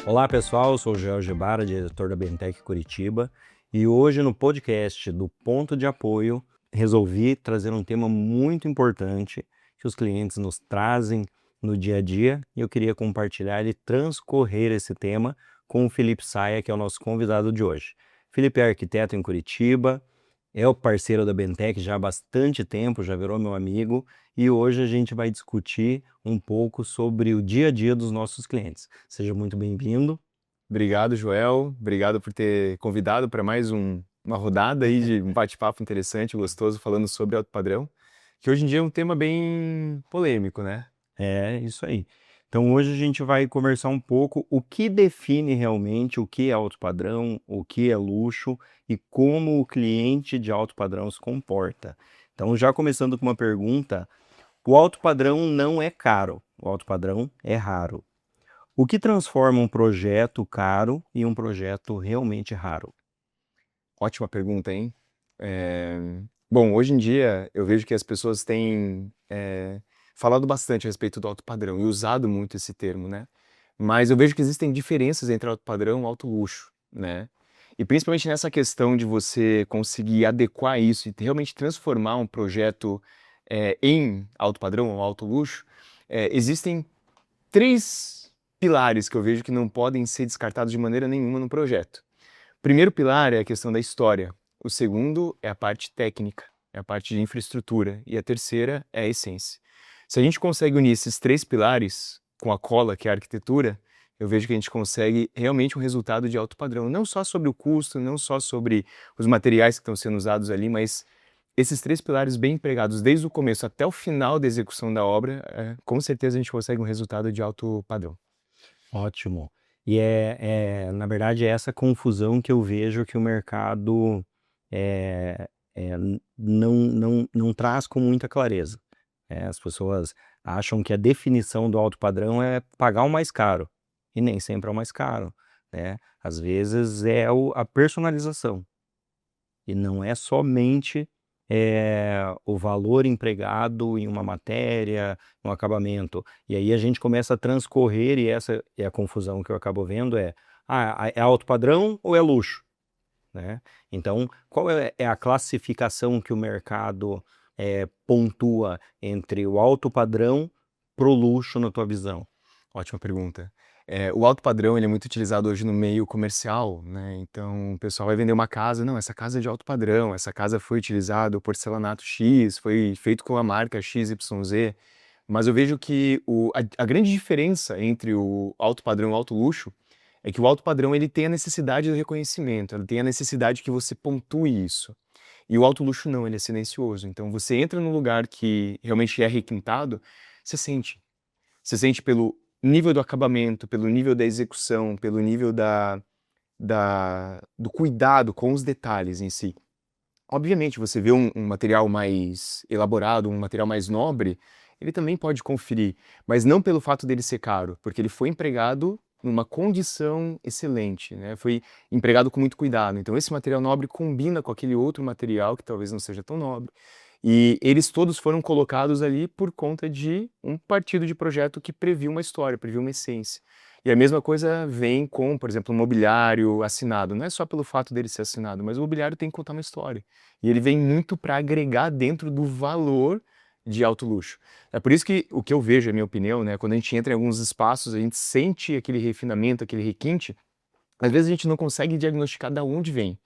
Olá pessoal, eu sou o Joel Gebara, diretor da Bentec Curitiba, e hoje no podcast do Ponto de Apoio resolvi trazer um tema muito importante que os clientes nos trazem no dia a dia e eu queria compartilhar e transcorrer esse tema com o Felipe Saia, que é o nosso convidado de hoje. Felipe é arquiteto em Curitiba, é o parceiro da Bentec já há bastante tempo, já virou meu amigo, e hoje a gente vai discutir um pouco sobre o dia a dia dos nossos clientes. Seja muito bem-vindo. Obrigado, Joel. Obrigado por ter convidado para mais uma rodada aí de um bate-papo interessante, gostoso, falando sobre alto padrão, que hoje em dia é um tema bem polêmico, né? É isso aí. Então hoje a gente vai conversar um pouco o que define realmente o que é alto padrão, o que é luxo e como o cliente de alto padrão se comporta. Então já começando com uma pergunta, o alto padrão não é caro, o alto padrão é raro. O que transforma um projeto caro em um projeto realmente raro? Ótima pergunta, hein? É, Bom, hoje em dia eu vejo que as pessoas têm falado bastante a respeito do alto padrão e usado muito esse termo, né? Mas eu vejo que existem diferenças entre alto padrão e alto luxo, né? E principalmente nessa questão de você conseguir adequar isso e realmente transformar um projeto em alto padrão ou alto luxo, existem três pilares que eu vejo que não podem ser descartados de maneira nenhuma no projeto. O primeiro pilar é a questão da história. O segundo é a parte técnica, é a parte de infraestrutura. E a terceira é a essência. Se a gente consegue unir esses três pilares com a cola, que é a arquitetura, eu vejo que a gente consegue realmente um resultado de alto padrão. Não só sobre o custo, não só sobre os materiais que estão sendo usados ali, mas esses três pilares bem empregados desde o começo até o final da execução da obra, com certeza a gente consegue um resultado de alto padrão. Ótimo. E na verdade, é essa confusão que eu vejo que o mercado não traz com muita clareza. As pessoas acham que a definição do alto padrão é pagar o mais caro, e nem sempre é o mais caro, né? Às vezes é a personalização. E não é somente, o valor empregado em uma matéria, um acabamento. E aí a gente começa a transcorrer e essa é a confusão que eu acabo vendo é alto padrão ou é luxo, né. Então, qual é a classificação que o mercado, pontua entre o alto padrão pro luxo na tua visão? Ótima pergunta. O alto padrão ele é muito utilizado hoje no meio comercial, né? Então o pessoal vai vender uma casa, não, essa casa é de alto padrão, essa casa foi utilizado o porcelanato X, foi feito com a marca XYZ. Mas eu vejo que a grande diferença entre o alto padrão e o alto luxo é que o alto padrão ele tem a necessidade do reconhecimento, ele tem a necessidade que você pontue isso. E o alto luxo não, ele é silencioso. Então você entra num lugar que realmente é requintado, você sente. Você sente pelo nível do acabamento, pelo nível da execução, pelo nível do cuidado com os detalhes em si. Obviamente, você vê um material mais elaborado, um material mais nobre, ele também pode conferir, mas não pelo fato dele ser caro, porque ele foi empregado numa condição excelente, né? Foi empregado com muito cuidado. Então, esse material nobre combina com aquele outro material que talvez não seja tão nobre. E eles todos foram colocados ali por conta de um partido de projeto que previu uma história, previu uma essência. E a mesma coisa vem com, por exemplo, um mobiliário assinado. Não é só pelo fato dele ser assinado, mas o mobiliário tem que contar uma história. E ele vem muito para agregar dentro do valor de alto luxo. É por isso que o que eu vejo, a minha opinião, né, quando a gente entra em alguns espaços, a gente sente aquele refinamento, aquele requinte, às vezes a gente não consegue diagnosticar de onde vem.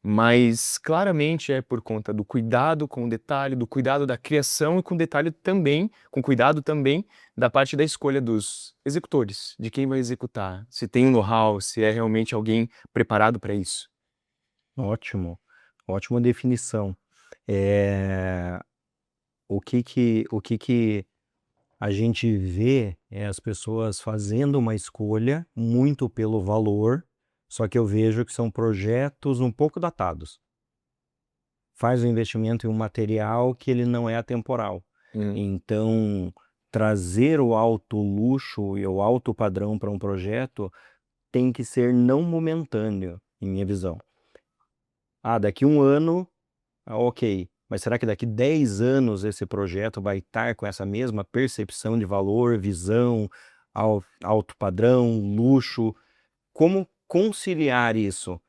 Mas claramente é por conta do cuidado com o detalhe, do cuidado da criação e com detalhe também, com cuidado também da parte da escolha dos executores, de quem vai executar, se tem um know-how, se é realmente alguém preparado para isso. Ótimo, ótima definição. Eh, o que que a gente vê é as pessoas fazendo uma escolha muito pelo valor, só que eu vejo que são projetos um pouco datados. Faz o investimento em um material que ele não é atemporal. Hum. Então, trazer o alto luxo e o alto padrão para um projeto tem que ser não momentâneo, em minha visão. Ah, daqui um ano, ok, mas será que daqui 10 anos esse projeto vai estar com essa mesma percepção de valor, visão, alto padrão, luxo? como conciliar isso?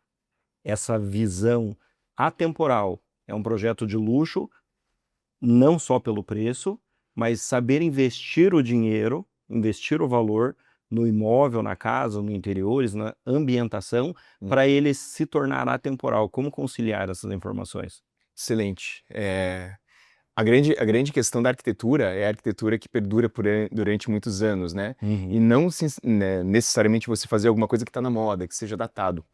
Essa visão atemporal. É um projeto de luxo, não só pelo preço, mas saber investir o dinheiro, investir o valor no imóvel, na casa, no interiores, na ambientação, para ele se tornar atemporal. Como conciliar essas informações? Excelente. A grande questão da arquitetura é a arquitetura que perdura durante muitos anos, né? E não necessariamente você fazer alguma coisa que está na moda, que seja datado.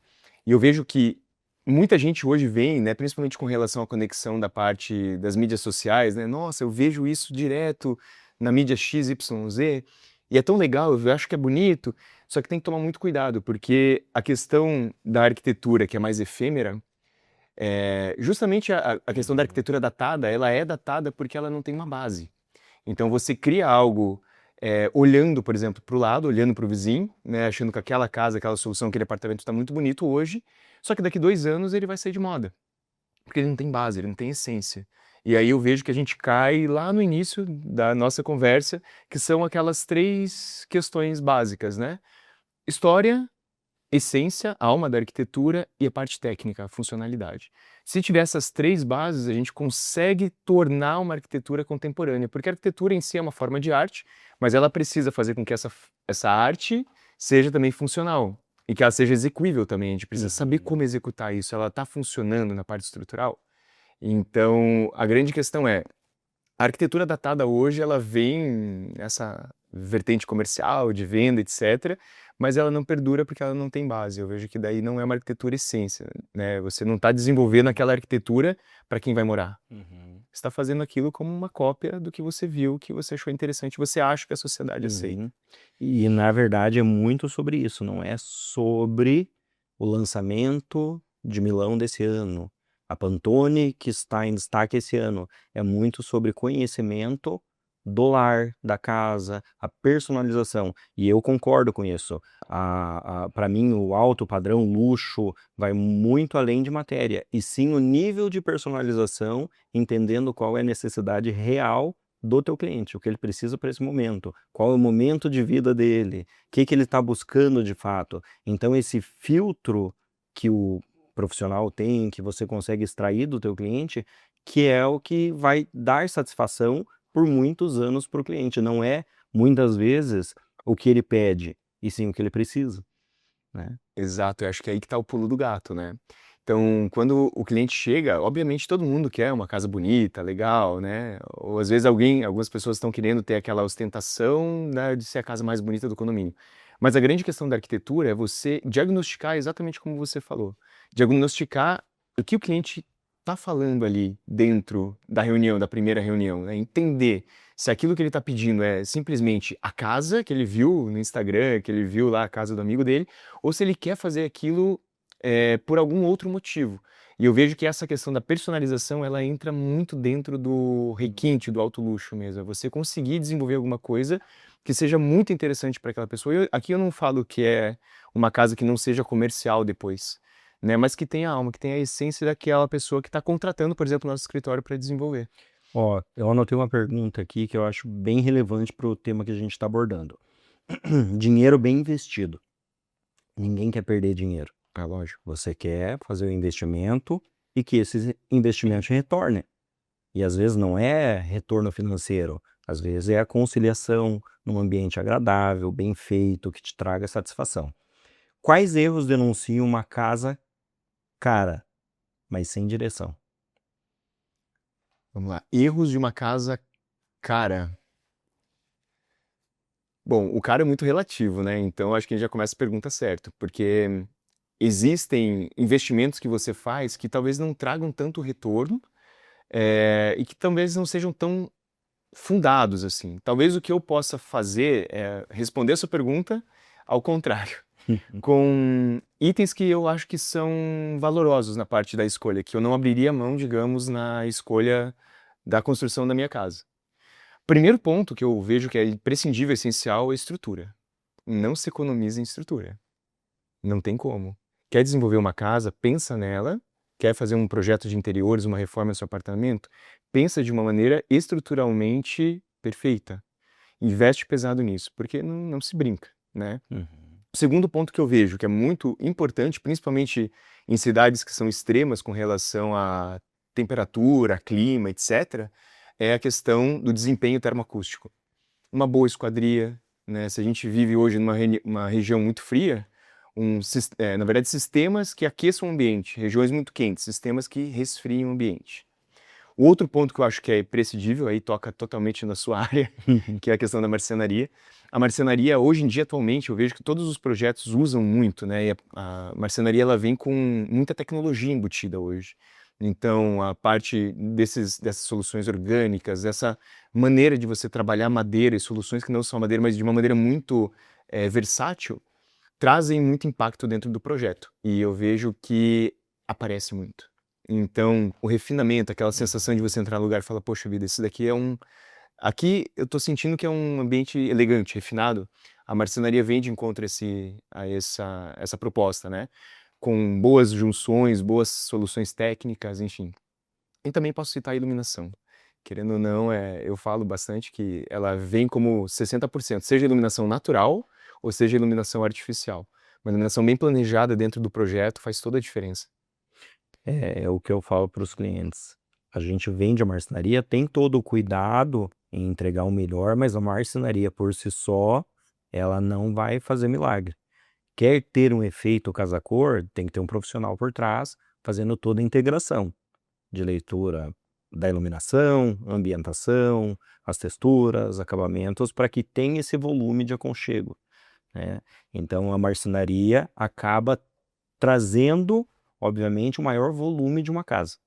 E eu vejo que muita gente hoje vem, né, principalmente com relação à conexão da parte das mídias sociais, né? Nossa, eu vejo isso direto na mídia XYZ, e é tão legal, eu acho que é bonito, só que tem que tomar muito cuidado, porque a questão da arquitetura, que é mais efêmera, justamente a questão da arquitetura datada, ela é datada porque ela não tem uma base. Então você cria algo olhando, por exemplo, para o lado, olhando para o vizinho, né, achando que aquela casa, aquela solução, aquele apartamento está muito bonito hoje, só que daqui 2 anos ele vai sair de moda, porque ele não tem base, ele não tem essência. E aí eu vejo que a gente cai lá no início da nossa conversa, que são aquelas 3 questões básicas, né? História, essência, alma da arquitetura e a parte técnica, a funcionalidade. Se tiver essas 3 bases, a gente consegue tornar uma arquitetura contemporânea, porque a arquitetura em si é uma forma de arte, mas ela precisa fazer com que essa arte seja também funcional e que ela seja execuível também. A gente precisa saber como executar isso. Ela está funcionando na parte estrutural? Então, a grande questão é, a arquitetura datada hoje, ela vem nessa vertente comercial, de venda, etc., mas ela não perdura porque ela não tem base. Eu vejo que daí não é uma arquitetura essência, né? Você não está desenvolvendo aquela arquitetura para quem vai morar. Você está fazendo aquilo como uma cópia do que você viu, que você achou interessante, você acha que a sociedade aceita. E, na verdade, é muito sobre isso, não é sobre o lançamento de Milão desse ano, a Pantone que está em destaque esse ano. É muito sobre conhecimento do lar, da casa, a personalização. E eu concordo com isso. Para mim, o alto padrão luxo vai muito além de matéria, e sim o nível de personalização, entendendo qual é a necessidade real do teu cliente, o que ele precisa para esse momento, qual é o momento de vida dele, o que ele está buscando de fato. Então esse filtro que o profissional tem, que você consegue extrair do teu cliente, que é o que vai dar satisfação por muitos anos para o cliente. Não é, muitas vezes, o que ele pede, e sim o que ele precisa, né? Exato, eu acho que é aí que está o pulo do gato, né? Então, quando o cliente chega, obviamente todo mundo quer uma casa bonita, legal, né? Ou às vezes algumas pessoas estão querendo ter aquela ostentação, né, de ser a casa mais bonita do condomínio. Mas a grande questão da arquitetura é você diagnosticar exatamente como você falou. Diagnosticar o que o cliente está falando ali dentro da reunião, da primeira reunião, né? Entender se aquilo que ele está pedindo é simplesmente a casa que ele viu no Instagram, que ele viu lá a casa do amigo dele, ou se ele quer fazer aquilo por algum outro motivo. E eu vejo que essa questão da personalização, ela entra muito dentro do requinte, do alto luxo mesmo. É você conseguir desenvolver alguma coisa que seja muito interessante para aquela pessoa. Aqui eu não falo que é uma casa que não seja comercial depois, né? Mas que tenha alma, que tenha a essência daquela pessoa que está contratando, por exemplo, o nosso escritório para desenvolver. Ó, eu anotei uma pergunta aqui que eu acho bem relevante para o tema que a gente está abordando. Dinheiro bem investido. Ninguém quer perder dinheiro. É lógico. Você quer fazer o investimento e que esse investimento retorne. E às vezes não é retorno financeiro, às vezes é a conciliação num ambiente agradável, bem feito, que te traga satisfação. Quais erros denunciam uma casa cara, mas sem direção? Vamos lá. Erros de uma casa cara. Bom, o cara é muito relativo, né? Então acho que a gente já começa a pergunta certo, porque existem investimentos que você faz que talvez não tragam tanto retorno, e que talvez não sejam tão fundados assim. Talvez o que eu possa fazer é responder a sua pergunta ao contrário, com itens que eu acho que são valorosos na parte da escolha, que eu não abriria mão, digamos, na escolha da construção da minha casa. Primeiro ponto que eu vejo que é imprescindível, essencial, é a estrutura. Não se economiza em estrutura. Não tem como. Quer desenvolver uma casa, pensa nela. Quer fazer um projeto de interiores, uma reforma no seu apartamento, pensa de uma maneira estruturalmente perfeita. Investe pesado nisso, porque não se brinca, né? Segundo ponto que eu vejo, que é muito importante, principalmente em cidades que são extremas com relação à temperatura, clima, etc., é a questão do desempenho termoacústico. Uma boa esquadria, né? Se a gente vive hoje numa uma região muito fria, na verdade, sistemas que aqueçam o ambiente, regiões muito quentes, sistemas que resfriam o ambiente. O outro ponto que eu acho que é imprescindível, aí toca totalmente na sua área, que é a questão da marcenaria. A marcenaria, hoje em dia, atualmente, eu vejo que todos os projetos usam muito, né? E a marcenaria, ela vem com muita tecnologia embutida hoje. Então, a parte dessas soluções orgânicas, essa maneira de você trabalhar madeira e soluções que não são madeira, mas de uma maneira muito versátil, trazem muito impacto dentro do projeto. E eu vejo que aparece muito. Então, o refinamento, aquela sensação de você entrar no lugar e falar, poxa vida, esse daqui é um... Aqui eu tô sentindo que é um ambiente elegante, refinado. A marcenaria vem de encontro a essa proposta, né? Com boas junções, boas soluções técnicas, enfim. E também posso citar a iluminação. Querendo ou não, eu falo bastante que ela vem como 60%, seja iluminação natural ou seja iluminação artificial. Uma iluminação bem planejada dentro do projeto faz toda a diferença. É o que eu falo para os clientes. A gente vende a marcenaria, tem todo o cuidado em entregar o melhor, mas a marcenaria por si só, ela não vai fazer milagre. Quer ter um efeito casa-cor, tem que ter um profissional por trás fazendo toda a integração de leitura da iluminação, ambientação, as texturas, acabamentos, para que tenha esse volume de aconchego, né? Então a marcenaria acaba trazendo, obviamente, o maior volume de uma casa.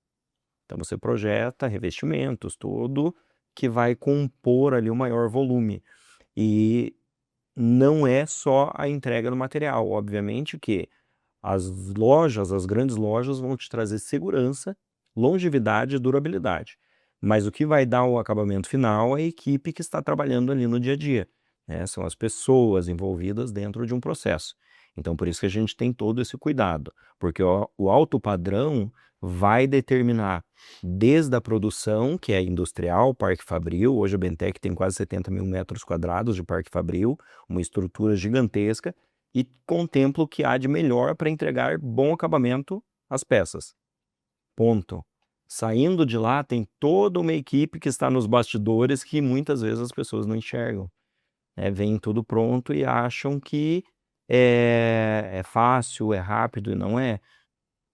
Então você projeta revestimentos, tudo que vai compor ali o maior volume. E não é só a entrega do material, obviamente que as lojas, as grandes lojas vão te trazer segurança, longevidade e durabilidade. Mas o que vai dar o acabamento final é a equipe que está trabalhando ali no dia a dia, né? São as pessoas envolvidas dentro de um processo. Então, por isso que a gente tem todo esse cuidado, porque o alto padrão vai determinar desde a produção, que é industrial, Parque Fabril. Hoje a Bentec tem quase 70 mil metros quadrados de Parque Fabril, uma estrutura gigantesca, e contempla o que há de melhor para entregar bom acabamento às peças. Ponto. Saindo de lá, tem toda uma equipe que está nos bastidores que muitas vezes as pessoas não enxergam, né? Vem tudo pronto e acham que é fácil, é rápido, e não é.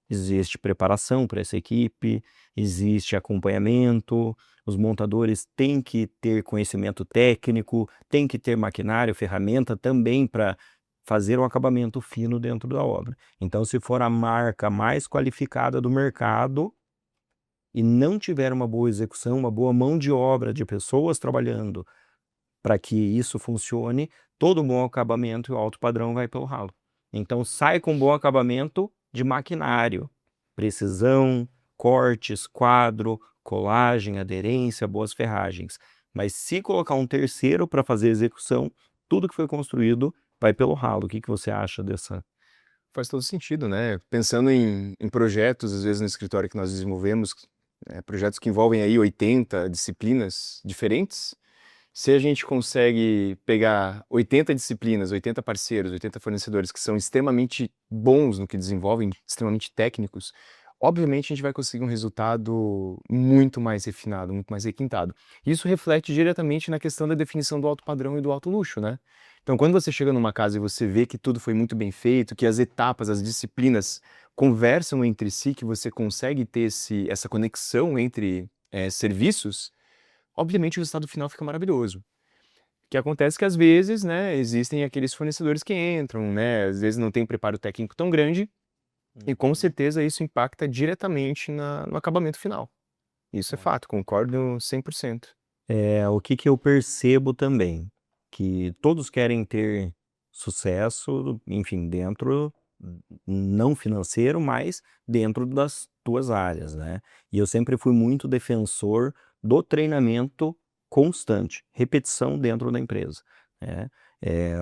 Existe preparação para essa equipe, existe acompanhamento, os montadores têm que ter conhecimento técnico, têm que ter maquinário, ferramenta também para fazer um acabamento fino dentro da obra. Então, se for a marca mais qualificada do mercado e não tiver uma boa execução, uma boa mão de obra de pessoas trabalhando para que isso funcione, todo bom acabamento e o alto padrão vai pelo ralo. Então, sai com bom acabamento de maquinário, precisão, cortes, quadro, colagem, aderência, boas ferragens. Mas se colocar um terceiro para fazer a execução, tudo que foi construído vai pelo ralo. O que você acha dessa? Faz todo sentido, né? Pensando em projetos, às vezes no escritório que nós desenvolvemos, projetos que envolvem aí 80 disciplinas diferentes. Se a gente consegue pegar 80 disciplinas, 80 parceiros, 80 fornecedores que são extremamente bons no que desenvolvem, extremamente técnicos, obviamente a gente vai conseguir um resultado muito mais refinado, muito mais requintado. Isso reflete diretamente na questão da definição do alto padrão e do alto luxo, né? Então, quando você chega numa casa e você vê que tudo foi muito bem feito, que as etapas, as disciplinas conversam entre si, que você consegue ter essa conexão entre serviços, obviamente o resultado final fica maravilhoso. O que acontece é que às vezes, né, existem aqueles fornecedores que entram, né, às vezes não tem um preparo técnico tão grande e com certeza isso impacta diretamente no acabamento final. Isso é fato, concordo 100%. O que eu percebo também, que todos querem ter sucesso, enfim, dentro, não financeiro, mas dentro das tuas áreas, né? E eu sempre fui muito defensor do treinamento constante, repetição dentro da empresa, né?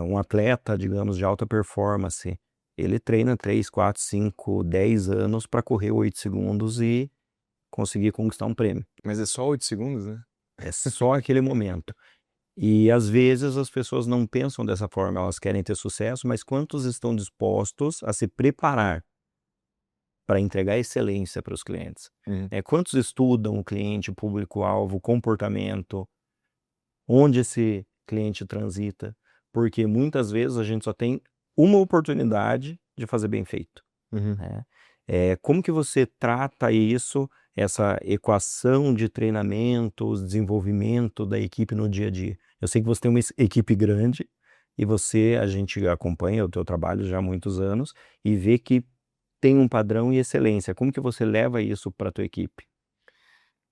Um atleta, digamos, de alta performance, ele treina 3, 4, 5, 10 anos para correr 8 segundos e conseguir conquistar um prêmio. Mas é só 8 segundos, né? É só aquele momento. E às vezes as pessoas não pensam dessa forma, elas querem ter sucesso, mas quantos estão dispostos a se preparar para entregar excelência para os clientes? Uhum. Quantos estudam o cliente, o público-alvo, o comportamento, onde esse cliente transita? Porque muitas vezes a gente só tem uma oportunidade de fazer bem feito, Uhum. né? Como que você trata isso, essa equação de treinamento, desenvolvimento da equipe no dia a dia? Eu sei que você tem uma equipe grande e a gente acompanha o teu trabalho já há muitos anos e vê que tem um padrão e excelência. Como que você leva isso para a tua equipe?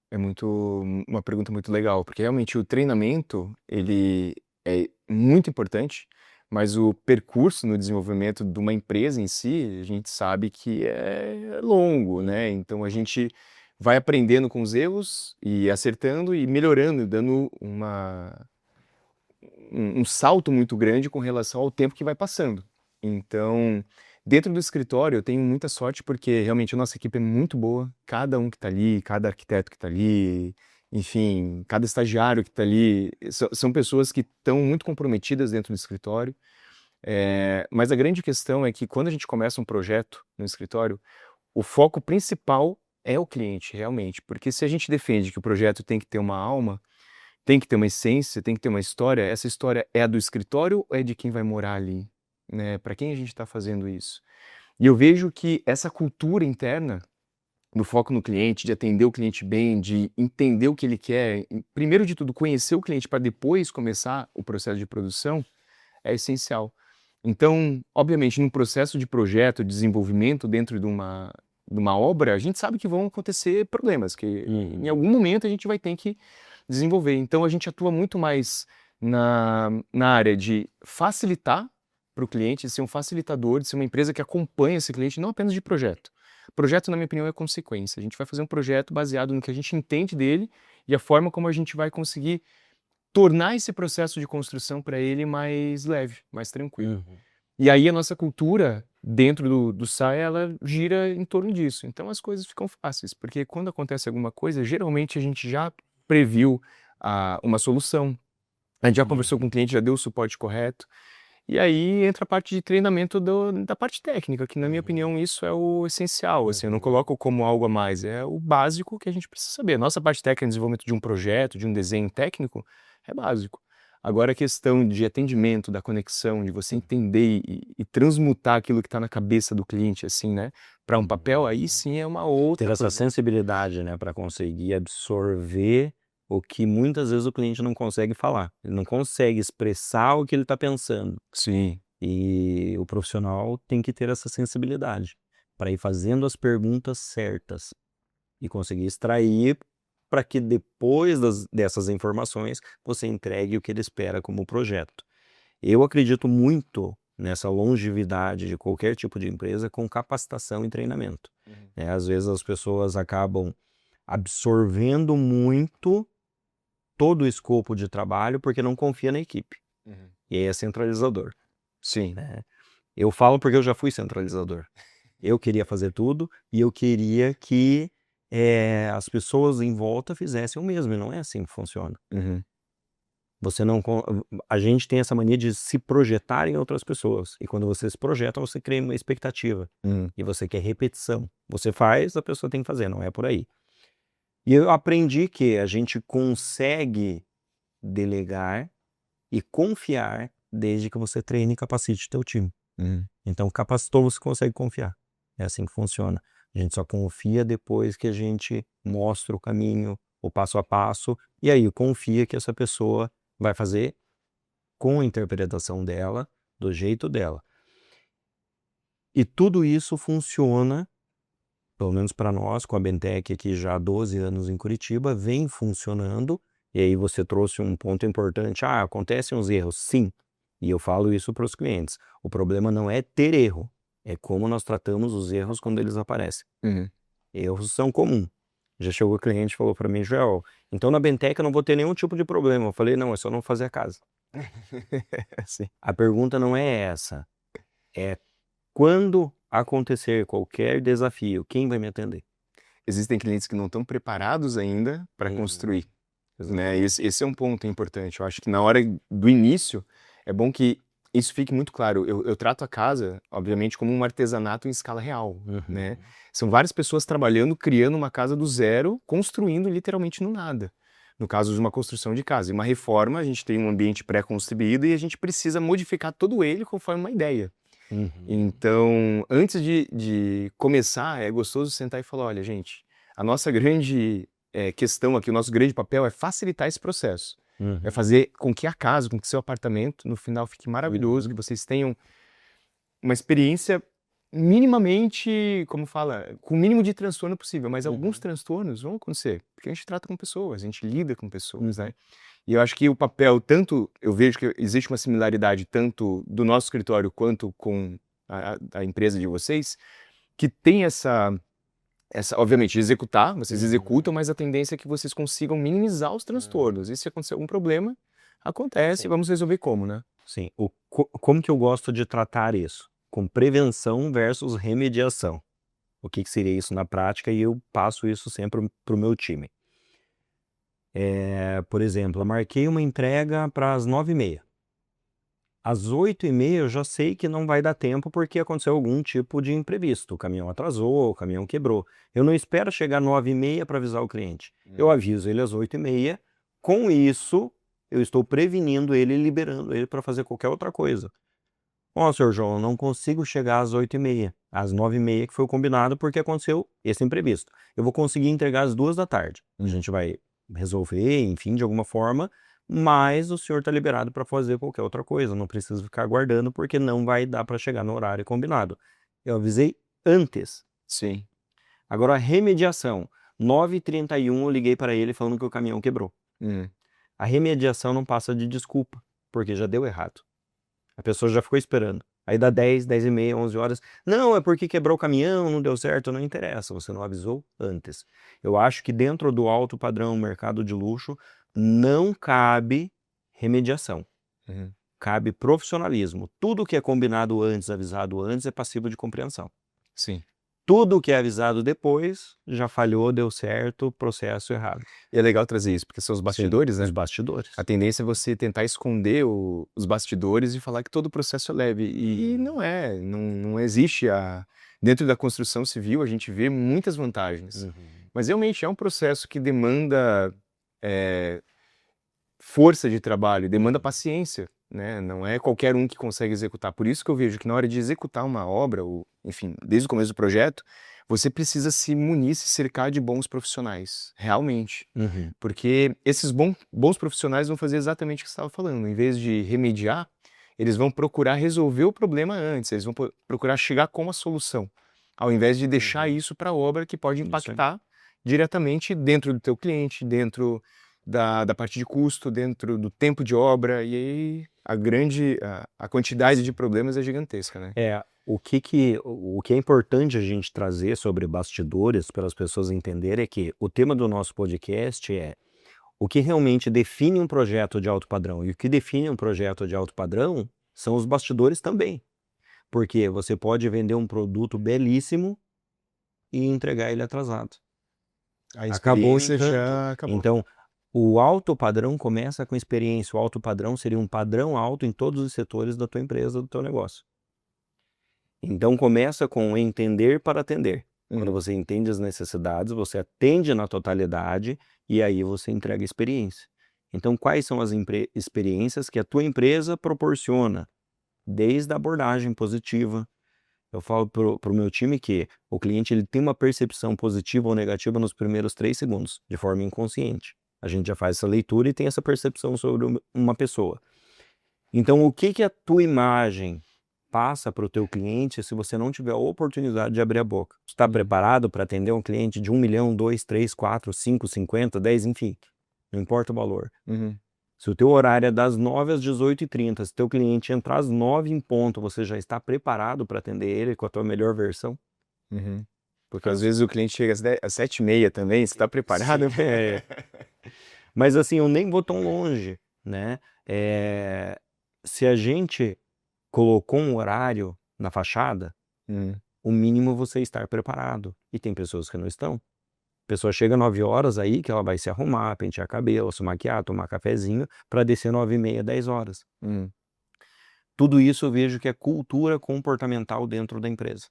É uma pergunta muito legal, porque realmente o treinamento, ele é muito importante, mas o percurso no desenvolvimento de uma empresa em si, a gente sabe que é longo, né? Então a gente vai aprendendo com os erros e acertando e melhorando, dando um salto muito grande com relação ao tempo que vai passando. Então, dentro do escritório, eu tenho muita sorte porque realmente a nossa equipe é muito boa. Cada um que está ali, cada arquiteto que está ali, enfim, cada estagiário que está ali, são pessoas que estão muito comprometidas dentro do escritório. Mas a grande questão é que quando a gente começa um projeto no escritório, o foco principal é o cliente, realmente. Porque se a gente defende que o projeto tem que ter uma alma, tem que ter uma essência, tem que ter uma história. Essa história é a do escritório ou é de quem vai morar ali, né? Para quem a gente está fazendo isso? E eu vejo que essa cultura interna do foco no cliente, de atender o cliente bem, de entender o que ele quer, primeiro de tudo, conhecer o cliente para depois começar o processo de produção, é essencial. Então, obviamente, num processo de projeto, de desenvolvimento dentro de uma obra, a gente sabe que vão acontecer problemas, que em algum momento a gente vai ter que desenvolver. Então, a gente atua muito mais na área de facilitar para o cliente, de ser um facilitador, de ser uma empresa que acompanha esse cliente, não apenas de projeto. Projeto, na minha opinião, é consequência. A gente vai fazer um projeto baseado no que a gente entende dele e a forma como a gente vai conseguir tornar esse processo de construção para ele mais leve, mais tranquilo. Uhum. E aí a nossa cultura dentro do SAI, ela gira em torno disso. Então as coisas ficam fáceis, porque quando acontece alguma coisa, geralmente a gente já previu uma solução. A gente já conversou com o cliente, já deu o suporte correto. E aí entra a parte de treinamento da parte técnica, que na minha opinião isso é o essencial, assim, eu não coloco como algo a mais, é o básico que a gente precisa saber. A nossa parte técnica de desenvolvimento de um projeto, de um desenho técnico, é básico. Agora a questão de atendimento, da conexão, de você entender e transmutar aquilo que está na cabeça do cliente, assim, né, para um papel, aí sim é uma outra Ter essa coisa. sensibilidade, né, para conseguir absorver o que muitas vezes o cliente não consegue falar. Ele não consegue expressar o que ele está pensando. Sim. E o profissional tem que ter essa sensibilidade para ir fazendo as perguntas certas e conseguir extrair para que depois dessas informações você entregue o que ele espera como projeto. Eu acredito muito nessa longevidade de qualquer tipo de empresa com capacitação e treinamento. Às vezes as pessoas acabam absorvendo muito todo o escopo de trabalho porque não confia na equipe. Uhum. E aí é centralizador, Sim. né? Eu falo porque eu já fui centralizador. Eu queria fazer tudo e eu queria que as pessoas em volta fizessem o mesmo, e não é assim que funciona. Uhum. Você não con A gente tem essa mania de se projetar em outras pessoas, e quando você se projeta, você cria uma expectativa, Uhum. e você quer repetição. Você faz, a pessoa tem que fazer, não é por aí. E eu aprendi que a gente consegue delegar e confiar desde que você treine e capacite o teu time. Uhum. Então capacitou, você consegue confiar. É assim que funciona. A gente só confia depois que a gente mostra o caminho, o passo a passo, e aí confia que essa pessoa vai fazer com a interpretação dela, do jeito dela. E tudo isso funciona, pelo menos para nós, com a Bentec aqui já há 12 anos em Curitiba, vem funcionando. E aí você trouxe um ponto importante. Acontecem uns erros. Sim. E eu falo isso para os clientes. O problema não é ter erro, é como nós tratamos os erros quando eles aparecem. Uhum. Erros são comuns. Já chegou o cliente e falou para mim: Joel, então na Bentec eu não vou ter nenhum tipo de problema. Eu falei: não, é só não fazer a casa. Sim. A pergunta não é essa. É quando acontecer qualquer desafio, quem vai me atender? Existem clientes que não estão preparados ainda para construir. né? Esse é um ponto importante. Eu acho que na hora do início é bom que isso fique muito claro. Eu trato a casa, obviamente, como um artesanato em escala real, né? Uhum. São várias pessoas trabalhando, criando uma casa do zero, construindo literalmente no nada. No caso de uma construção de casa. E uma reforma, a gente tem um ambiente pré-construído e a gente precisa modificar todo ele conforme uma ideia. Uhum. Então, antes de começar, é gostoso sentar e falar: olha, gente, a nossa grande questão aqui, o nosso grande papel é facilitar esse processo. É Uhum. fazer com que a casa, com que seu apartamento, no final, fique maravilhoso, que vocês tenham uma experiência minimamente, como fala, com o mínimo de transtorno possível. Mas alguns Uhum. transtornos vão acontecer, porque a gente trata com pessoas, a gente lida com pessoas, Uhum. né? E eu acho que o papel, tanto, eu vejo que existe uma similaridade tanto do nosso escritório quanto com a empresa de vocês, que tem obviamente, de executar, vocês Uhum. executam, mas a tendência é que vocês consigam minimizar os Uhum. transtornos. E se acontecer algum problema, acontece, Sim. vamos resolver como, né? Sim. Como que eu gosto de tratar isso? Com prevenção versus remediação. O que seria isso na prática? E eu passo isso sempre para o meu time. Por exemplo, eu marquei uma entrega para as 9h30. Às 8h30 eu já sei que não vai dar tempo porque aconteceu algum tipo de imprevisto. O caminhão atrasou, o caminhão quebrou. Eu não espero chegar 9h30 para avisar o cliente. Eu aviso ele às 8h30. Com isso, eu estou prevenindo ele e liberando ele para fazer qualquer outra coisa. Ó, senhor João, eu não consigo chegar às 8h30, às 9h30 que foi o combinado porque aconteceu esse imprevisto. Eu vou conseguir entregar às 2h da tarde. A gente vai resolver, enfim, de alguma forma, mas o senhor está liberado para fazer qualquer outra coisa. Não precisa ficar aguardando porque não vai dar para chegar no horário combinado. Eu avisei antes. Sim. Agora, a remediação. 9h31 eu liguei para ele falando que o caminhão quebrou. Hum. A remediação não passa de desculpa, porque já deu errado. A pessoa já ficou esperando. Aí dá 10, 10h30, 11 horas. Não, é porque quebrou o caminhão, não deu certo. Não interessa, você não avisou antes. Eu acho que dentro do alto padrão mercado de luxo não cabe remediação. Uhum. Cabe profissionalismo. Tudo que é combinado antes, avisado antes, é passível de compreensão. Sim. Tudo que é avisado depois já falhou, deu certo, processo errado. E é legal trazer isso, porque são os Sim, bastidores, os né? bastidores. A tendência é você tentar esconder os bastidores e falar que todo o processo é leve. E não é, não existe Dentro da construção civil a gente vê muitas vantagens. Uhum. Mas realmente é um processo que demanda força de trabalho, demanda paciência, né? Não é qualquer um que consegue executar. Por isso que eu vejo que na hora de executar uma obra, ou, enfim, desde o começo do projeto, você precisa se munir, se cercar de bons profissionais, realmente. Uhum. Porque esses bons profissionais vão fazer exatamente o que você estava falando. Em vez de remediar, eles vão procurar resolver o problema antes, eles vão procurar chegar com a solução, ao invés de deixar Uhum. isso para a obra que pode Isso aí. impactar diretamente dentro do teu cliente, dentro da parte de custo, dentro do tempo de obra, e aí a quantidade de problemas é gigantesca, né? O que é importante a gente trazer sobre bastidores para as pessoas entenderem é que o tema do nosso podcast é o que realmente define um projeto de alto padrão. E o que define um projeto de alto padrão são os bastidores também. Porque você pode vender um produto belíssimo e entregar ele atrasado. A Acabou o experiência encanto. já acabou. Então, o alto padrão começa com experiência. O alto padrão seria um padrão alto em todos os setores da tua empresa, do teu negócio. Então começa com entender para atender. Quando você entende as necessidades, você atende na totalidade e aí você entrega experiência. Então quais são as experiências que a tua empresa proporciona? Desde a abordagem positiva. Eu falo pro meu time que o cliente ele tem uma percepção positiva ou negativa nos primeiros 3 segundos, de forma inconsciente. A gente já faz essa leitura e tem essa percepção sobre uma pessoa. Então o que a tua imagem passa para o teu cliente se você não tiver a oportunidade de abrir a boca? Você está preparado para atender um cliente de 1 milhão, 2, 3, 4, 5, 50, 10, enfim, não importa o valor. Uhum. Se o teu horário é das 9 às 18h30, se o teu cliente entrar às 9 em ponto, você já está preparado para atender ele com a tua melhor versão? Uhum. Porque às vezes o cliente chega às 7h30 também, você está preparado? Sim, Mas assim, eu nem vou tão longe, né? Se a gente colocou um horário na fachada, Hum. o mínimo é você estar preparado. E tem pessoas que não estão. pessoa chega 9 horas aí que ela vai se arrumar, pentear cabelo, se maquiar, tomar cafezinho, para descer 9h30, 10 horas. Tudo isso eu vejo que é cultura comportamental dentro da empresa.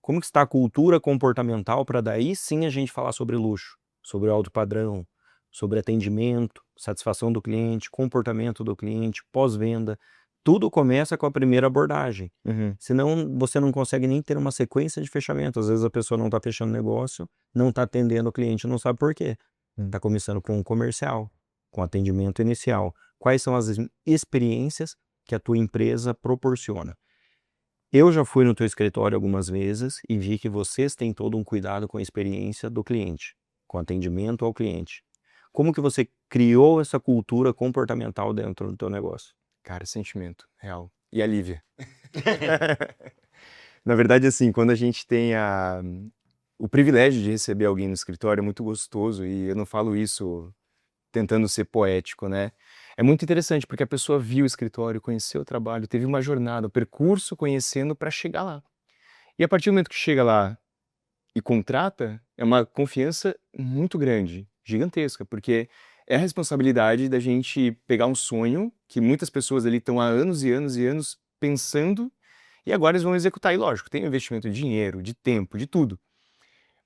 Como que está a cultura comportamental para daí sim a gente falar sobre luxo, sobre alto padrão, sobre atendimento, satisfação do cliente, comportamento do cliente, pós-venda. Tudo começa com a primeira abordagem. Senão você não consegue nem ter uma sequência de fechamento. Às vezes a pessoa não está fechando negócio, não está atendendo o cliente, não sabe por quê. Está começando com um comercial, com atendimento inicial. Quais são as experiências que a tua empresa proporciona? Eu já fui no teu escritório algumas vezes e vi que vocês têm todo um cuidado com a experiência do cliente, com atendimento ao cliente. Como que você criou essa cultura comportamental dentro do teu negócio? Cara, sentimento real. E a Lívia? Na verdade, assim, quando a gente tem o privilégio de receber alguém no escritório, é muito gostoso, e eu não falo isso tentando ser poético, né? É muito interessante, porque a pessoa viu o escritório, conheceu o trabalho, teve uma jornada, um percurso conhecendo para chegar lá. E a partir do momento que chega lá e contrata, é uma confiança muito grande, gigantesca, porque é a responsabilidade da gente pegar um sonho que muitas pessoas ali estão há anos e anos e anos pensando, e agora eles vão executar. E lógico, tem investimento de dinheiro, de tempo, de tudo.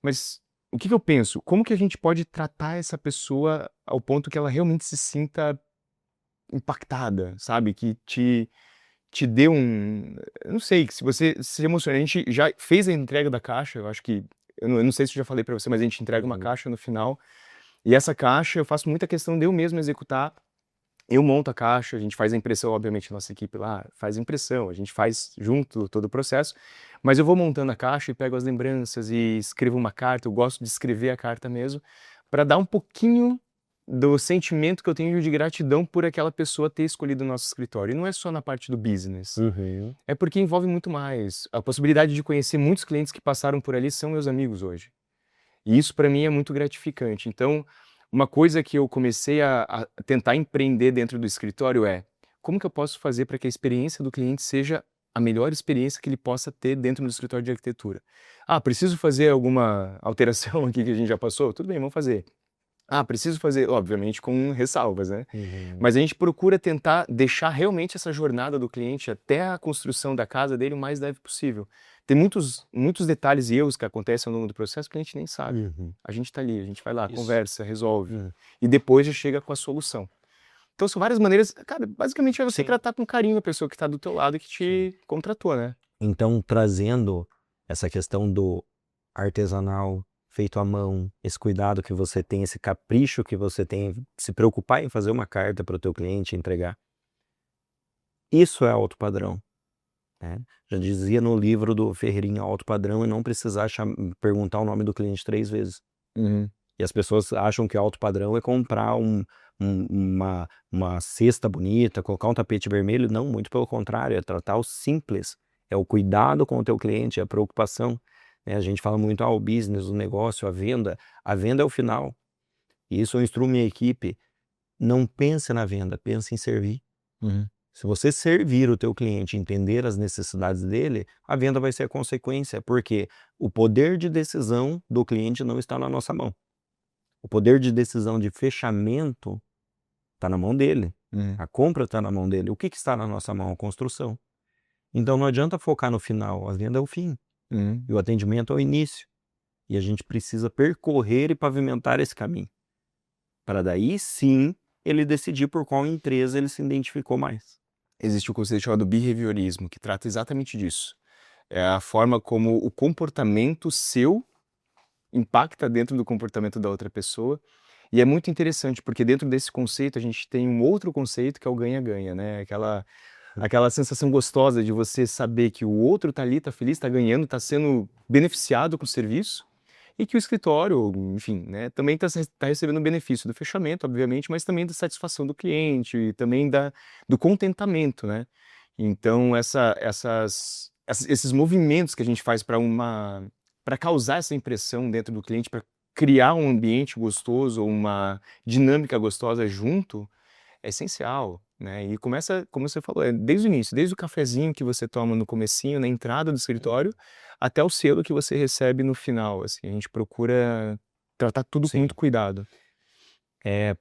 Mas o que eu penso? Como que a gente pode tratar essa pessoa ao ponto que ela realmente se sinta impactada, sabe? Que te dê eu não sei, que se você se emociona. A gente já fez a entrega da caixa, eu acho que, eu não sei se eu já falei para você, mas a gente entrega uma caixa no final, e essa caixa eu faço muita questão de eu mesmo executar. Eu monto a caixa, a gente faz a impressão, obviamente, a nossa equipe lá faz a impressão, a gente faz junto todo o processo, mas eu vou montando a caixa e pego as lembranças e escrevo uma carta. Eu gosto de escrever a carta mesmo, para dar um pouquinho do sentimento que eu tenho de gratidão por aquela pessoa ter escolhido o nosso escritório. E não é só na parte do business, é porque envolve muito mais. A possibilidade de conhecer muitos clientes que passaram por ali são meus amigos hoje. E isso para mim é muito gratificante. Então, uma coisa que eu comecei a tentar empreender dentro do escritório é: como que eu posso fazer para que a experiência do cliente seja a melhor experiência que ele possa ter dentro do escritório de arquitetura? Ah, preciso fazer alguma alteração aqui que a gente já passou? Tudo bem, vamos fazer. Ah, preciso fazer, obviamente com ressalvas, né? Mas a gente procura tentar deixar realmente essa jornada do cliente até a construção da casa dele o mais leve possível. Tem muitos detalhes e erros que acontecem ao longo do processo que a gente nem sabe. A gente tá ali, a gente vai lá, Isso. conversa, resolve. E depois já chega com a solução. Então são várias maneiras, cara, basicamente é você Sim. tratar com carinho a pessoa que tá do teu lado e que te contratou, né? Então, trazendo essa questão do artesanal, feito à mão, esse cuidado que você tem, esse capricho que você tem, se preocupar em fazer uma carta para o teu cliente entregar. Isso é alto padrão, né? Já dizia no livro do Ferreirinha, alto padrão, e não precisar perguntar o nome do cliente 3 vezes. E as pessoas acham que alto padrão é comprar uma cesta bonita, colocar um tapete vermelho. Não, muito pelo contrário, é tratar o simples, é o cuidado com o teu cliente, é a preocupação, né? A gente fala muito, o business, o negócio, a venda é o final. E isso eu instruo minha equipe: não pense na venda, pense em servir. Se você servir o teu cliente, entender as necessidades dele, a venda vai ser a consequência, porque o poder de decisão do cliente não está na nossa mão. O poder de decisão de fechamento está na mão dele. A compra está na mão dele. O que está na nossa mão? A construção. Então não adianta focar no final, a venda é o fim. E o atendimento é o início. E a gente precisa percorrer e pavimentar esse caminho, para daí sim ele decidir por qual empresa ele se identificou mais. Existe um conceito chamado behaviorismo, que trata exatamente disso. É a forma como o comportamento seu impacta dentro do comportamento da outra pessoa. E é muito interessante, porque dentro desse conceito a gente tem um outro conceito que é o ganha-ganha, né? Aquela sensação gostosa de você saber que o outro tá ali, tá feliz, tá ganhando, tá sendo beneficiado com o serviço, e que o escritório, enfim, né, também tá recebendo o benefício do fechamento, obviamente, mas também da satisfação do cliente e também do contentamento, né? Então esses movimentos que a gente faz para causar essa impressão dentro do cliente, para criar um ambiente gostoso ou uma dinâmica gostosa junto, é essencial, né? E começa, como você falou, desde o início, desde o cafezinho que você toma no comecinho, na entrada do escritório, até o selo que você recebe no final, assim. A gente procura tratar tudo com Sim. muito cuidado.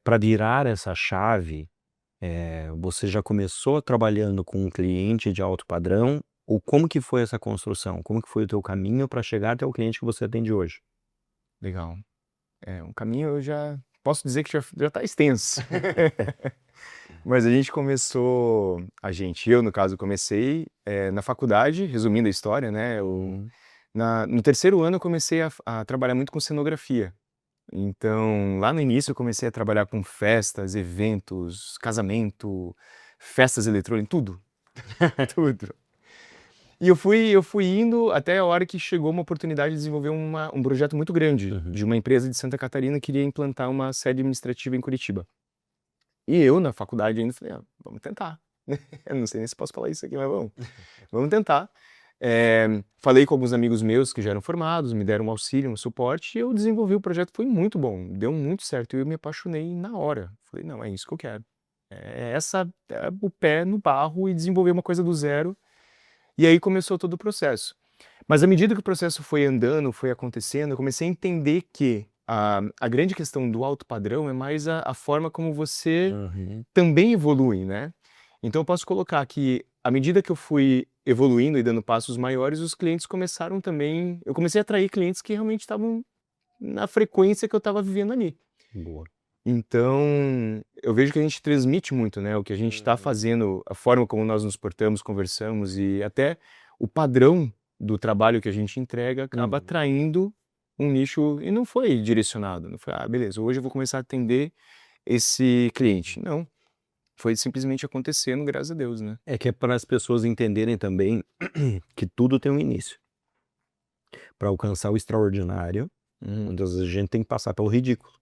Para virar essa chave, você já começou trabalhando com um cliente de alto padrão, ou como que foi essa construção? Como que foi o teu caminho para chegar até o cliente que você atende hoje? Legal. Um caminho eu já posso dizer que já tá extenso. Mas a gente começou, eu no caso comecei na faculdade, resumindo a história, né? Uhum. No terceiro ano eu comecei a trabalhar muito com cenografia. Então, lá no início eu comecei a trabalhar com festas, eventos, casamento, festas eletrônicas, tudo. Tudo. E eu fui indo até a hora que chegou uma oportunidade de desenvolver um projeto muito grande Uhum. de uma empresa de Santa Catarina que queria implantar uma sede administrativa em Curitiba. E eu, na faculdade, ainda falei, vamos tentar. Eu não sei nem se posso falar isso aqui, mas vamos tentar. Falei com alguns amigos meus que já eram formados, me deram um auxílio, um suporte, e eu desenvolvi o projeto, foi muito bom, deu muito certo. Eu me apaixonei na hora. Falei, não, é isso que eu quero. O pé no barro e desenvolver uma coisa do zero. E aí começou todo o processo. Mas à medida que o processo foi andando, foi acontecendo, eu comecei a entender que a grande questão do alto padrão é mais a forma como você Uhum. também evolui, né? Então eu posso colocar que à medida que eu fui evoluindo e dando passos maiores, os clientes começaram também. Eu comecei a atrair clientes que realmente estavam na frequência que eu estava vivendo ali. Boa. Então, eu vejo que a gente transmite muito, né? O que a gente está fazendo, a forma como nós nos portamos, conversamos e até o padrão do trabalho que a gente entrega acaba Uhum. atraindo um nicho e não foi direcionado. Não foi, beleza, hoje eu vou começar a atender esse cliente. Não, foi simplesmente acontecendo, graças a Deus, né? É que é para as pessoas entenderem também que tudo tem um início. Para alcançar o extraordinário, Uhum. muitas vezes a gente tem que passar pelo ridículo.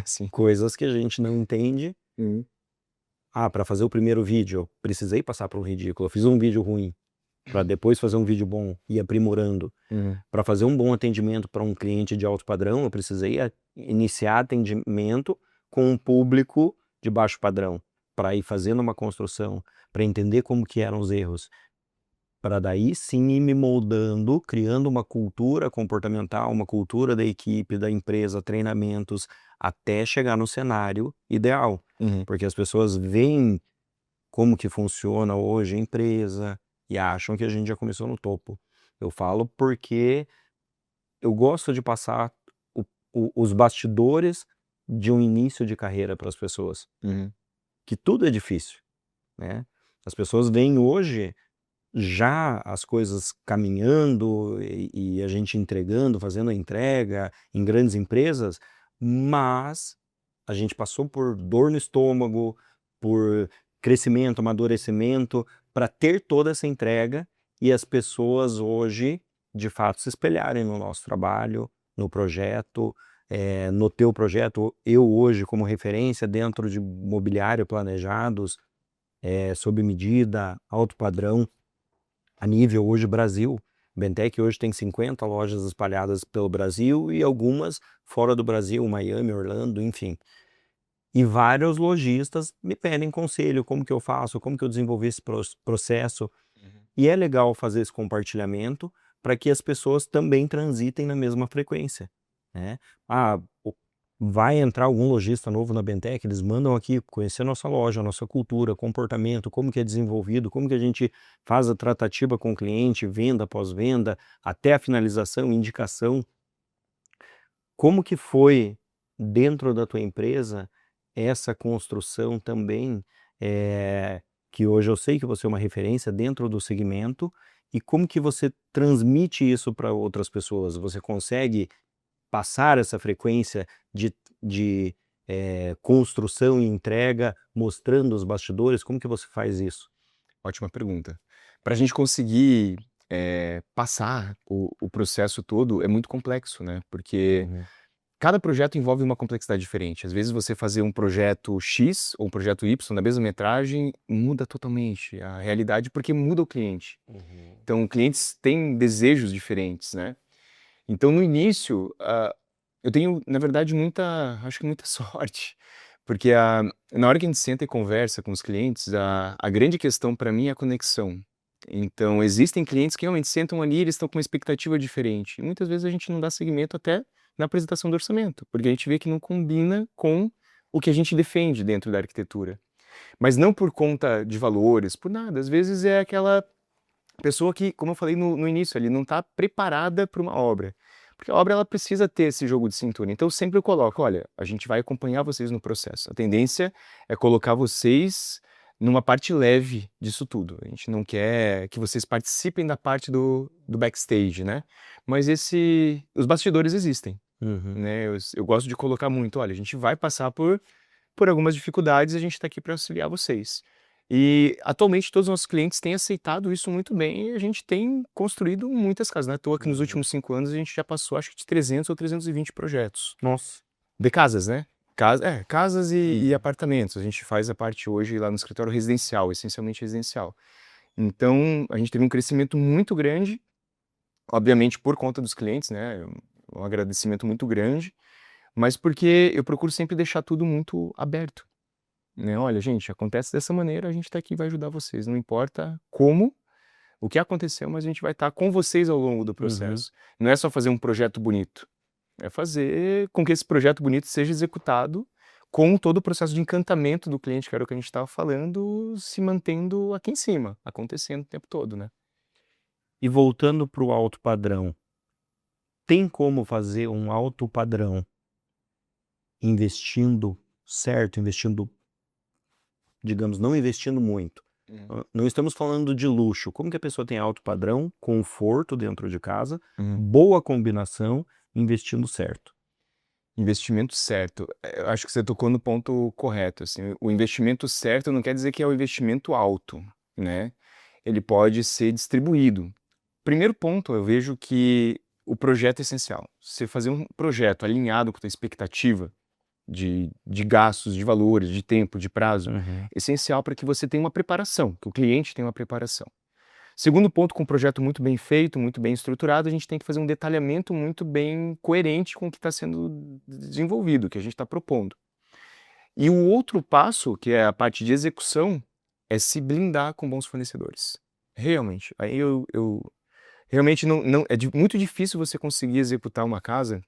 Sim. Coisas que a gente não entende. Uhum. Para fazer o primeiro vídeo, eu precisei passar por um ridículo. Eu fiz um vídeo ruim, para depois fazer um vídeo bom e ir aprimorando. Uhum. Para fazer um bom atendimento para um cliente de alto padrão, eu precisei iniciar atendimento com um público de baixo padrão, para ir fazendo uma construção, para entender como que eram os erros, para daí sim ir me moldando, criando uma cultura comportamental, uma cultura da equipe, da empresa, treinamentos, até chegar no cenário ideal. Uhum. Porque as pessoas veem como que funciona hoje a empresa e acham que a gente já começou no topo. Eu falo porque eu gosto de passar os bastidores de um início de carreira para as pessoas, Uhum. que tudo é difícil, né? As pessoas veem hoje já as coisas caminhando e a gente entregando, fazendo a entrega em grandes empresas, mas a gente passou por dor no estômago, por crescimento, amadurecimento, para ter toda essa entrega e as pessoas hoje, de fato, se espelharem no nosso trabalho, no projeto, no teu projeto. Eu hoje como referência dentro de mobiliário planejados, sob medida, alto padrão, a nível hoje Brasil. Bentec hoje tem 50 lojas espalhadas pelo Brasil e algumas fora do Brasil, Miami, Orlando, enfim. E vários lojistas me pedem conselho, como que eu faço, como que eu desenvolvi esse processo. Uhum. E é legal fazer esse compartilhamento para que as pessoas também transitem na mesma frequência, né? Vai entrar algum lojista novo na Bentec, eles mandam aqui conhecer a nossa loja, a nossa cultura, comportamento, como que é desenvolvido, como que a gente faz a tratativa com o cliente, venda após venda, até a finalização, indicação. Como que foi dentro da tua empresa essa construção também, que hoje eu sei que você é uma referência dentro do segmento, e como que você transmite isso para outras pessoas? Você consegue passar essa frequência de construção e entrega, mostrando os bastidores? Como que você faz isso? Ótima pergunta. Para a gente conseguir passar o processo todo é muito complexo, né? Porque Uhum. cada projeto envolve uma complexidade diferente. Às vezes você fazer um projeto X ou um projeto Y na mesma metragem muda totalmente a realidade porque muda o cliente. Uhum. Então, clientes têm desejos diferentes, né? Então, no início, eu tenho, na verdade, acho que muita sorte, porque na hora que a gente senta e conversa com os clientes, a grande questão para mim é a conexão. Então, existem clientes que realmente sentam ali, eles estão com uma expectativa diferente. E muitas vezes a gente não dá seguimento até na apresentação do orçamento, porque a gente vê que não combina com o que a gente defende dentro da arquitetura. Mas não por conta de valores, por nada. Às vezes é aquela pessoa que, como eu falei no início, ele não está preparada para uma obra. Porque a obra ela precisa ter esse jogo de cintura. Então, sempre eu coloco, olha, a gente vai acompanhar vocês no processo. A tendência é colocar vocês numa parte leve disso tudo. A gente não quer que vocês participem da parte do backstage, né? Mas os bastidores existem, né? Eu gosto de colocar muito, olha, a gente vai passar por algumas dificuldades, a gente está aqui para auxiliar vocês. E atualmente todos os nossos clientes têm aceitado isso muito bem e a gente tem construído muitas casas. Não é à toa que nos últimos 5 anos a gente já passou, acho que de 300 ou 320 projetos. Nossa. De casas, né? Casas e apartamentos. A gente faz a parte hoje lá no escritório residencial, essencialmente residencial. Então, a gente teve um crescimento muito grande, obviamente por conta dos clientes, né? Um agradecimento muito grande, mas porque eu procuro sempre deixar tudo muito aberto, né? Olha, gente, acontece dessa maneira, a gente está aqui e vai ajudar vocês. Não importa como, o que aconteceu, mas a gente vai estar com vocês ao longo do processo. Não é só fazer um projeto bonito, é fazer com que esse projeto bonito seja executado com todo o processo de encantamento do cliente, que era o que a gente estava falando, se mantendo aqui em cima, acontecendo o tempo todo, né? E voltando para o alto padrão, tem como fazer um alto padrão investindo certo, digamos, não investindo muito? Não estamos falando de luxo. Como que a pessoa tem alto padrão, conforto dentro de casa, boa combinação, investindo certo? Investimento certo. Eu acho que você tocou no ponto correto, assim. O investimento certo não quer dizer que é o investimento alto, né? Ele pode ser distribuído. Primeiro ponto, eu vejo que o projeto é essencial. Você fazer um projeto alinhado com a tua expectativa de gastos, de valores, de tempo, de prazo, é essencial para que você tenha uma preparação, que o cliente tenha uma preparação. Segundo ponto, com um projeto muito bem feito, muito bem estruturado, a gente tem que fazer um detalhamento muito bem coerente com o que está sendo desenvolvido, que a gente está propondo. E o outro passo, que é a parte de execução, é se blindar com bons fornecedores. Realmente. Aí realmente muito difícil você conseguir executar uma casa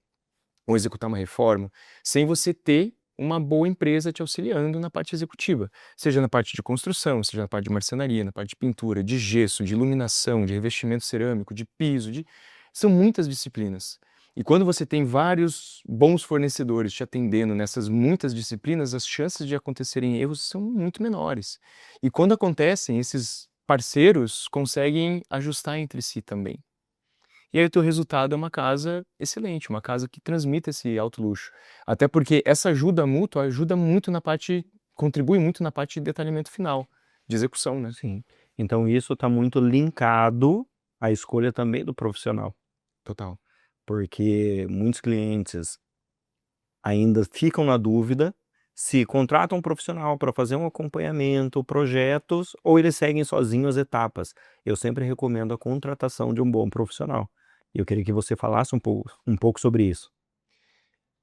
ou executar uma reforma sem você ter uma boa empresa te auxiliando na parte executiva, seja na parte de construção, seja na parte de marcenaria, na parte de pintura, de gesso, de iluminação, de revestimento cerâmico, de piso, são muitas disciplinas. E quando você tem vários bons fornecedores te atendendo nessas muitas disciplinas, as chances de acontecerem erros são muito menores. E quando acontecem, esses parceiros conseguem ajustar entre si também. E aí o teu resultado é uma casa excelente, uma casa que transmite esse alto luxo. Até porque essa ajuda mútua ajuda muito contribui muito na parte de detalhamento final, de execução, né? Sim. Então isso está muito linkado à escolha também do profissional. Total. Porque muitos clientes ainda ficam na dúvida se contratam um profissional para fazer um acompanhamento, projetos, ou eles seguem sozinhos as etapas. Eu sempre recomendo a contratação de um bom profissional. E eu queria que você falasse um pouco sobre isso.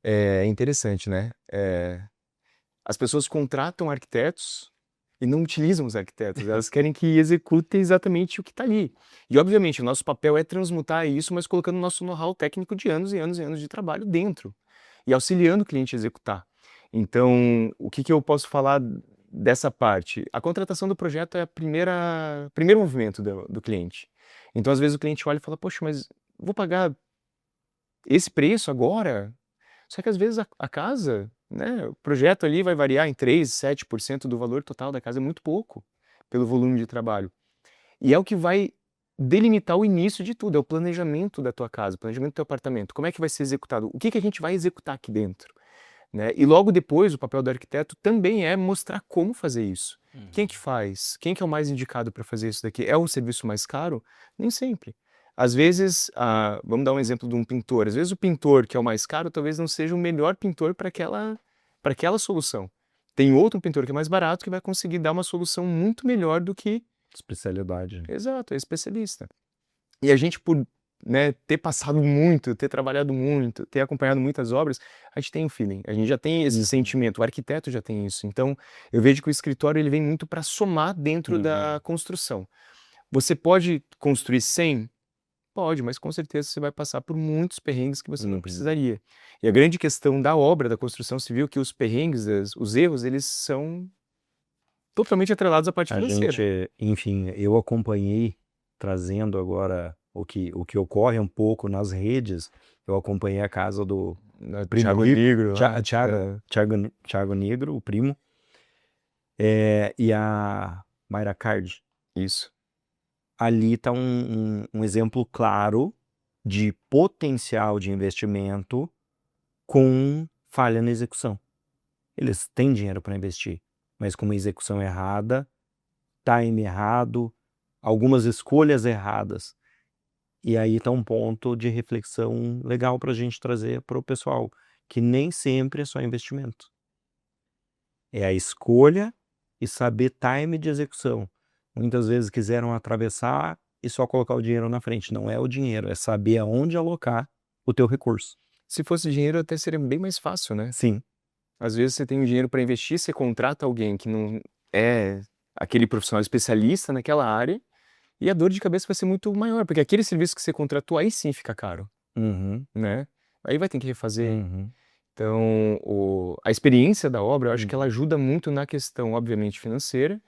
É interessante, né? As pessoas contratam arquitetos e não utilizam os arquitetos. Elas querem que executem exatamente o que está ali. E, obviamente, o nosso papel é transmutar isso, mas colocando o nosso know-how técnico de anos e anos e anos de trabalho dentro. E auxiliando o cliente a executar. Então, o que eu posso falar dessa parte? A contratação do projeto é o primeiro movimento do cliente. Então, às vezes, o cliente olha e fala, poxa, mas vou pagar esse preço agora? Só que, às vezes, a casa, né, o projeto ali vai variar em 3%, 7% do valor total da casa, é muito pouco pelo volume de trabalho. E é o que vai delimitar o início de tudo, é o planejamento da tua casa, o planejamento do teu apartamento. Como é que vai ser executado? O que a gente vai executar aqui dentro? Né? E logo depois, o papel do arquiteto também é mostrar como fazer isso. Quem que faz? Quem que é o mais indicado para fazer isso daqui? É o serviço mais caro? Nem sempre. Às vezes, vamos dar um exemplo de um pintor. Às vezes o pintor que é o mais caro talvez não seja o melhor pintor para aquela solução. Tem outro pintor que é mais barato que vai conseguir dar uma solução muito melhor do que... Especialidade. Exato, é especialista. E a gente, por ter passado muito, ter trabalhado muito, ter acompanhado muitas obras, a gente tem um feeling, a gente já tem esse sentimento, o arquiteto já tem isso. Então, eu vejo que o escritório ele vem muito para somar dentro da construção. Você pode construir 100? Pode, mas com certeza você vai passar por muitos perrengues que você não Uhum. precisaria. E a grande questão da obra, da construção civil, é que os perrengues, os erros, eles são totalmente atrelados à parte A financeira. gente, enfim, eu acompanhei, trazendo agora o que ocorre um pouco nas redes, eu acompanhei a casa do primo Thiago rico, Negro, lá, Thiago Negro, o primo, e a Mayra Card. isso. Ali está um exemplo claro de potencial de investimento com falha na execução. Eles têm dinheiro para investir, mas com uma execução errada, time errado, algumas escolhas erradas. E aí está um ponto de reflexão legal para a gente trazer para o pessoal, que nem sempre é só investimento. É a escolha e saber time de execução. Muitas vezes quiseram atravessar e só colocar o dinheiro na frente. Não é o dinheiro, é saber aonde alocar o teu recurso. Se fosse dinheiro, até seria bem mais fácil, né? Sim. Às vezes você tem o dinheiro para investir, você contrata alguém que não é aquele profissional especialista naquela área, e a dor de cabeça vai ser muito maior, porque aquele serviço que você contratou, aí sim fica caro, Uhum. né? Aí vai ter que refazer. Uhum. Então, a experiência da obra, eu acho que ela Uhum. ajuda muito na questão, obviamente, financeira,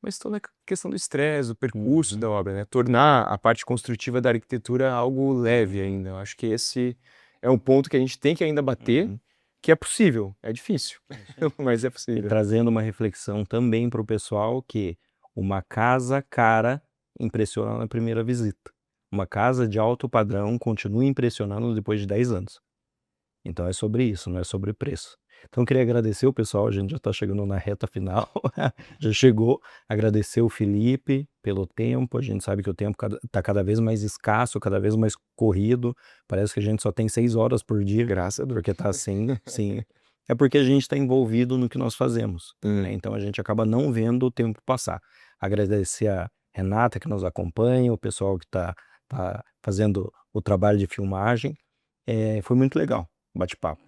mas toda a questão do estresse, do percurso da obra, né? Tornar a parte construtiva da arquitetura algo leve ainda. Eu acho que esse é um ponto que a gente tem que ainda bater, Uhum. que é possível, é difícil, mas é E possível. trazendo uma reflexão também para o pessoal que uma casa cara impressiona na primeira visita. Uma casa de alto padrão continua impressionando depois de 10 anos. Então é sobre isso, não é sobre preço. Então eu queria agradecer o pessoal, a gente já está chegando na reta final, já chegou. Agradecer o Felipe pelo tempo, a gente sabe que o tempo está cada vez mais escasso, cada vez mais corrido, parece que a gente só tem 6 horas por dia, Graças a Deus. porque está assim, sim. É porque a gente está envolvido no que nós fazemos, né? Então a gente acaba não vendo o tempo passar. Agradecer a Renata que nos acompanha, o pessoal que está fazendo o trabalho de filmagem, foi muito legal o bate-papo.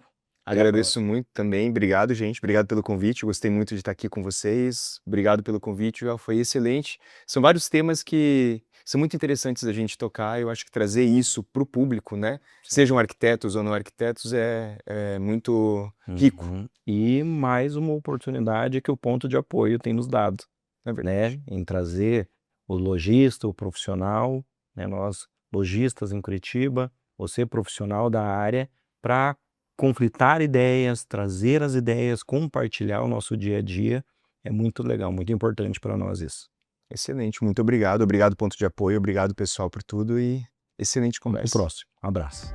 Agradeço muito também, obrigado, gente, obrigado pelo convite, gostei muito de estar aqui com vocês, obrigado pelo convite, Joel, foi excelente. São vários temas que são muito interessantes da gente tocar, eu acho que trazer isso para o público, né, sejam arquitetos ou não arquitetos, é muito rico. Uhum. E mais uma oportunidade que o ponto de apoio tem nos dado, É verdade. né? Em trazer o lojista, o profissional, né? Nós, lojistas em Curitiba, você profissional da área, para conflitar ideias, trazer as ideias, compartilhar o nosso dia a dia, é muito legal, muito importante para nós isso. Excelente, muito obrigado, obrigado ponto de apoio, obrigado pessoal por tudo e excelente Até o conversa. próximo. Um abraço.